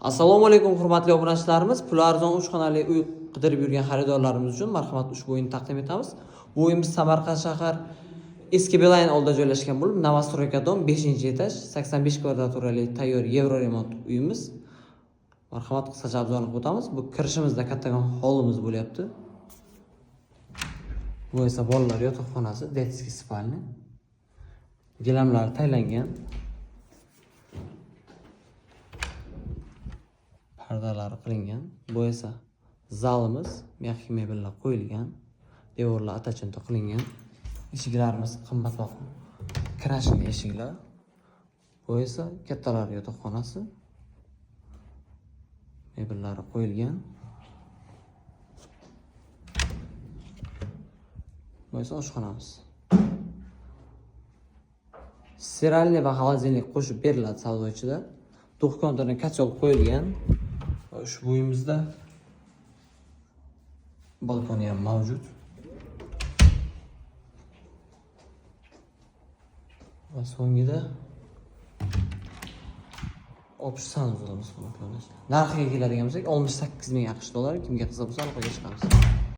Assalomu alaykum hurmatli obunachilarimiz. Puli arzon 3 xonali uy qidirib yurgan xaridorlarimiz uchun marhamat ushbu uyni taqdim etamiz. Bu uyimiz Samarqand shahar eski Beeline oldida joylashgan bo'lib, Novostroyka dom 5-etaj, 85 kvadraturali tayyor Euro remont uyimiz. Marhamat qisqacha obzorni o'tamiz. Bu kirishimizda kattagon holimiz bo'lyapti. Bu esa bolalar yotoqxonasi, детский spalni. Gilamlar taylangan. Pardalari qilingan. Bu esa zalimiz, mexi mebellar qo'yilgan. Devorlar atachinto qilingan. Eshiklarimiz qimmatbaho krashli eshiklar. Bu esa kattalar yotoqxonasi. Mebellari qo'yilgan. Bu esa oshxonamiz. Steralniy va xolodilnik qo'shib beriladi savdo ichida. To'q konturli kotyol qo'yilgan. Ushbu uyimizda balkoni ham mavjud. Va so'ngida opish sanuzlimiz bor. Narxiga keladigan bo'lsak, 68 ming AQSh dollari. Kimga qiziq bo'lsa aloqaga chiqamiz.